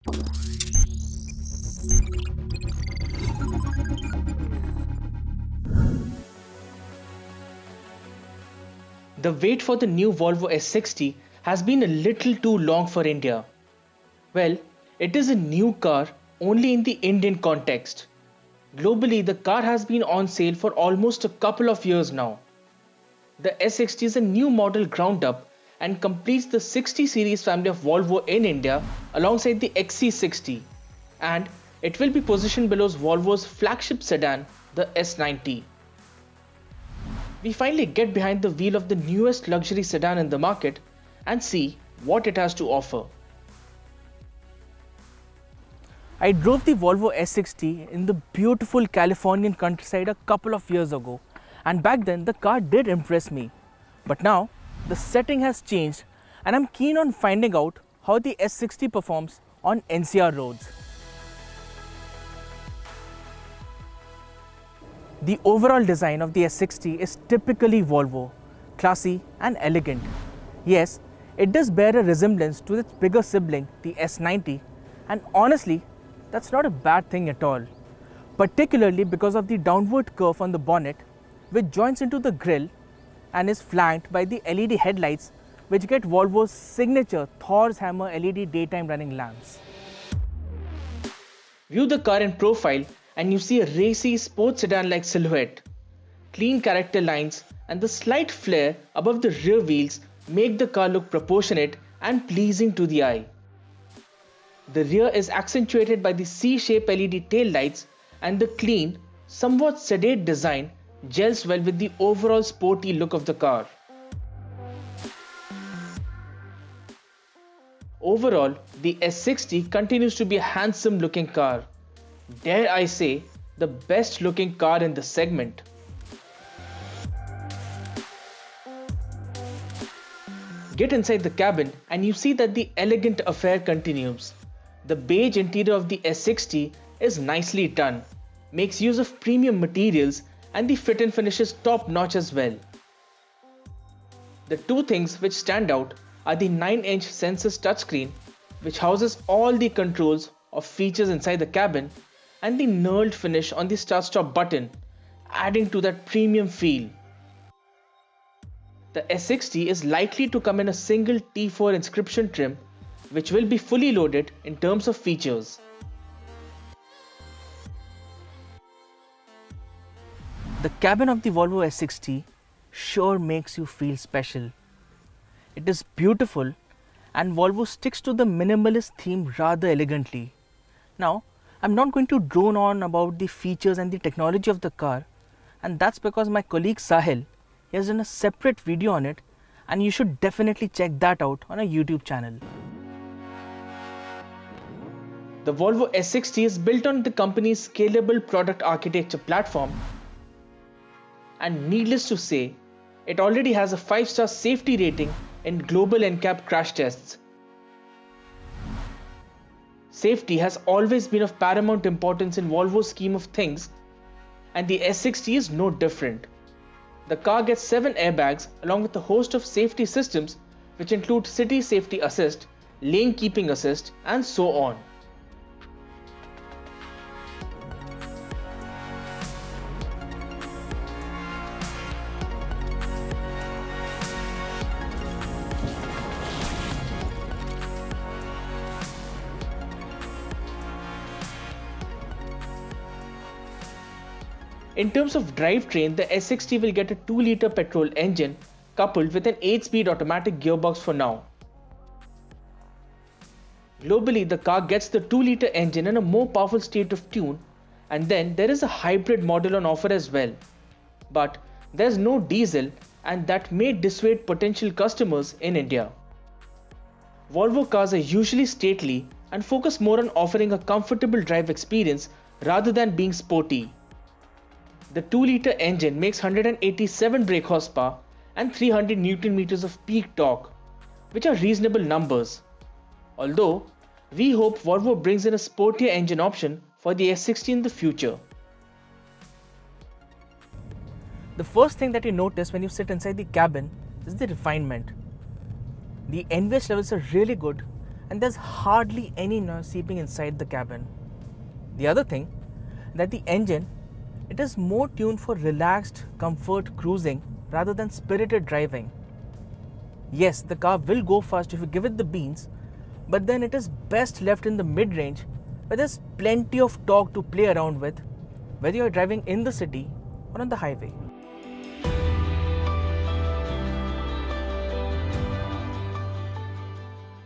The wait for the new Volvo S60 has been a little too long for India. Well, it is a new car only in the Indian context. Globally, the car has been on sale for almost a couple of years now. The S60 is a new model ground up and completes the 60 series family of Volvo in India alongside the XC60, and it will be positioned below Volvo's flagship sedan, the S90. We finally get behind the wheel of the newest luxury sedan in the market and see what it has to offer. I drove the Volvo S60 in the beautiful Californian countryside a couple of years ago, and back then the car did impress me. But now the setting has changed and I'm keen on finding out how the S60 performs on NCR roads. The overall design of the S60 is typically Volvo, classy and elegant. Yes, it does bear a resemblance to its bigger sibling, the S90, and honestly, that's not a bad thing at all, particularly because of the downward curve on the bonnet, which joins into the grille and is flanked by the LED headlights, which get Volvo's signature Thor's Hammer LED daytime running lamps. View the car in profile and you see a racy sports sedan-like silhouette. Clean character lines and the slight flare above the rear wheels make the car look proportionate and pleasing to the eye. The rear is accentuated by the C-shaped LED tail lights, and the clean, somewhat sedate design gels well with the overall sporty look of the car. Overall, the S60 continues to be a handsome looking car. Dare I say, the best looking car in the segment. Get inside the cabin and you see that the elegant affair continues. The beige interior of the S60 is nicely done, makes use of premium materials, and the fit and finish is top notch as well. The two things which stand out are the 9-inch Sensus touchscreen, which houses all the controls of features inside the cabin, and the knurled finish on the start-stop button, adding to that premium feel. The S60 is likely to come in a single T4 inscription trim, which will be fully loaded in terms of features. The cabin of the Volvo S60 sure makes you feel special. It is beautiful and Volvo sticks to the minimalist theme rather elegantly. Now, I'm not going to drone on about the features and the technology of the car, and that's because my colleague Sahil has done a separate video on it, and you should definitely check that out on our YouTube channel. The Volvo S60 is built on the company's scalable product architecture platform, and needless to say, it already has a 5-star safety rating in global NCAP crash tests. Safety has always been of paramount importance in Volvo's scheme of things, and the S60 is no different. The car gets 7 airbags along with a host of safety systems which include city safety assist, lane keeping assist, and so on. In terms of drivetrain, the S60 will get a 2-litre petrol engine coupled with an 8-speed automatic gearbox for now. Globally, the car gets the 2-litre engine in a more powerful state of tune, and then there is a hybrid model on offer as well. But there's no diesel, and that may dissuade potential customers in India. Volvo cars are usually stately and focus more on offering a comfortable drive experience rather than being sporty. The 2-litre engine makes 187 brake horsepower and 300 Nm of peak torque, which are reasonable numbers. Although, we hope Volvo brings in a sportier engine option for the S60 in the future. The first thing that you notice when you sit inside the cabin is the refinement. The NVH levels are really good and there's hardly any noise seeping inside the cabin. The other thing, that the engine, it is more tuned for relaxed comfort cruising rather than spirited driving. Yes, the car will go fast if you give it the beans, but then it is best left in the mid-range where there's plenty of torque to play around with, whether you're driving in the city or on the highway.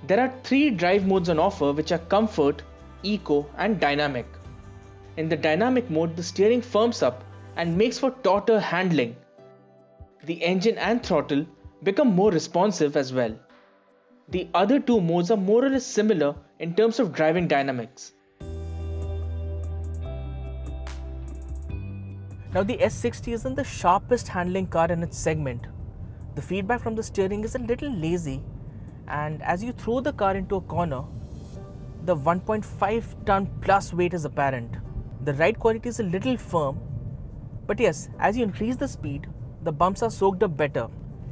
There are 3 drive modes on offer, which are Comfort, Eco and Dynamic. In the Dynamic mode, the steering firms up and makes for tauter handling. The engine and throttle become more responsive as well. The other 2 modes are more or less similar in terms of driving dynamics. Now the S60 isn't the sharpest handling car in its segment. The feedback from the steering is a little lazy, and as you throw the car into a corner, the 1.5 ton plus weight is apparent. The ride quality is a little firm, but yes, as you increase the speed, the bumps are soaked up better.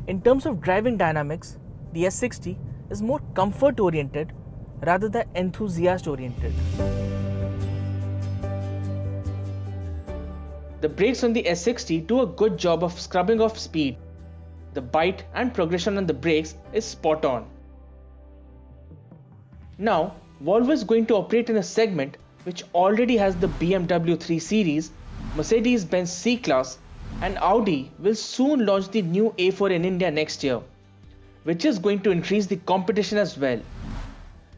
In terms of driving dynamics, the S60 is more comfort oriented rather than enthusiast oriented. The brakes on the S60 do a good job of scrubbing off speed. The bite and progression on the brakes is spot on. Now, Volvo is going to operate in a segment which already has the BMW 3 Series, Mercedes-Benz C-Class, and Audi will soon launch the new A4 in India next year, which is going to increase the competition as well.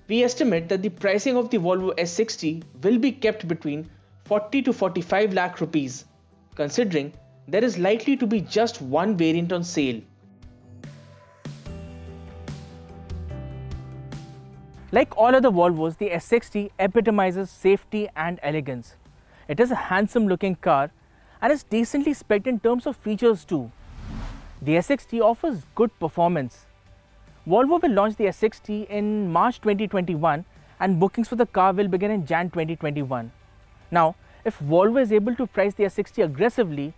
We estimate that the pricing of the Volvo S60 will be kept between 40 to 45 lakh rupees, considering there is likely to be just one variant on sale. Like all other Volvos, the S60 epitomizes safety and elegance. It is a handsome looking car and is decently spec'd in terms of features too. The S60 offers good performance. Volvo will launch the S60 in March 2021 and bookings for the car will begin in Jan 2021. Now, if Volvo is able to price the S60 aggressively,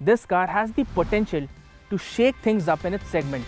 this car has the potential to shake things up in its segment.